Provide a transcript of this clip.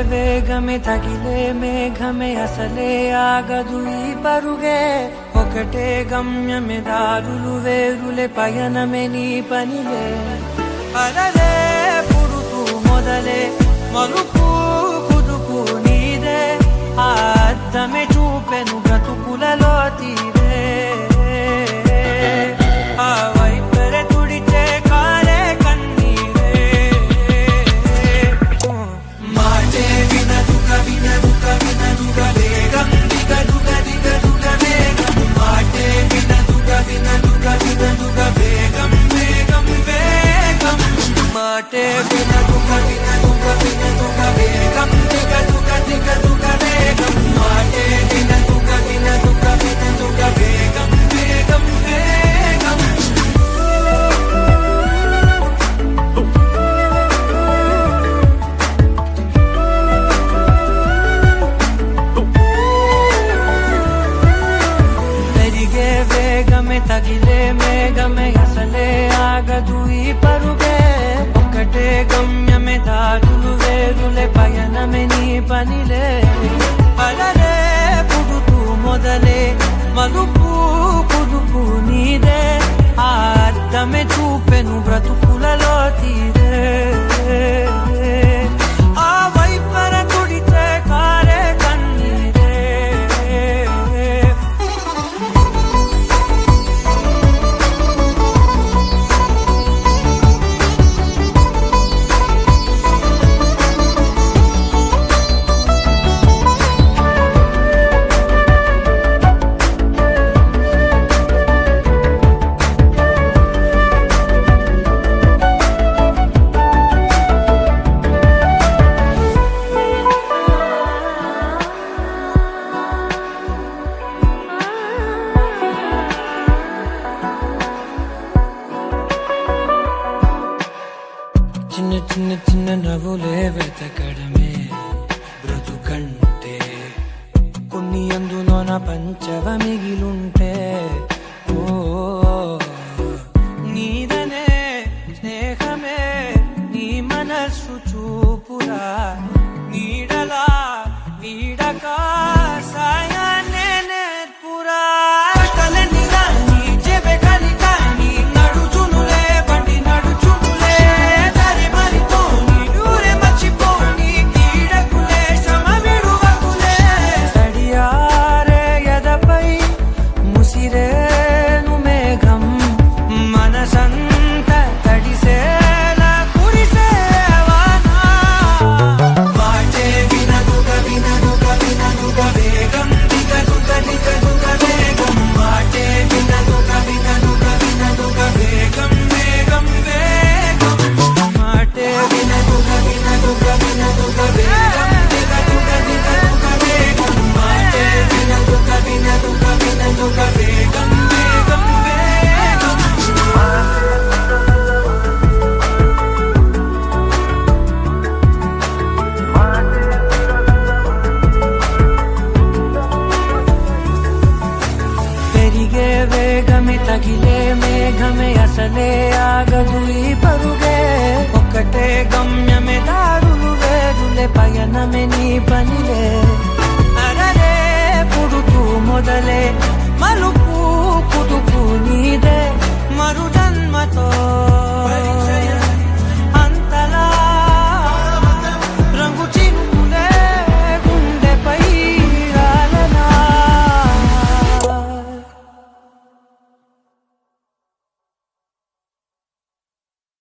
వేగమే తగిలే మేఘమే అసలే ఆగదు ఈ పరుగే ఒకటే గమ్యమే దారులు వేరులే పయనమే నీ పనిలే అలలే పుడుతూ మొదలే మలుపు కుదుపు నీదే ఆ అద్దమే చూపెను బ్రతుకులలో తీరే ఆ వైపరే తుడిచే కాలే కన్నీరే మాటే వినదుగ వినదుగ వినదుగ వేగం దిగదుగ దిగదుగ వేగం మాటే వినదుగ వినదుగ వినదుగ వేగం వేగం వేగం మాటే వినదుగ వినదుగ వినదుగ వేగం దిగదుగ దిగదుగ వేగం మాటే వినదుగ వినదుగ వినదుగ వేగం వేగం వేగం పెరిగే వేగమే తగిలే మేఘమే అసలే ఆగదు ఈ పరుగే ఒకటే గమ్యమే దారులు వేరులే పయనమే నీ పనిలే అలలే పుడుతూ మొదలే మలుపు కుదుపు నీదే ఆ అద్దమే చూపెను బ్రతుకులలో తీరే ఆ వైపర తుడిచే కారే కన్నీరే చిన్న చిన్న చిన్న నవ్వులే వెతకడమే బ్రతుకంటే కొన్ని అందులోన పంచవ మిగిలుంటే ఓ నీదనే స్నేహమే నీ మనస్సు చూపురా నీడలా వీడక సాయాన్నే నేర్పురా కలని రాని చెబె కలి కాని నడుచునులే బండి నడుచునులే దారి మరిపోని ఊరే మర్చిపోని కీడకులే శ్రమ విడువకులే తడియారే ఎదపై ముసిరేను మేఘం మనసంత తడిసేలా కురిసేవానా మాటే వినదుగ వినదుగ వినదుగ వేగం దిగదుగ దిగదుగ వేగం మాటే వినదుగ వినదుగ వినదుగ వేగం వేగం వేగం మాటే వినదుగ వినదుగ వినదుగ వేగం దిగదుగ దిగదుగ వేగం మాటే వినదుగ వినదుగ వినదుగ వేగం వేగం వేగం పెరిగే వేగమే తగిలే మేఘమే అసలే ఆగదు ఈ పరుగే ఒకటే గమ్యమే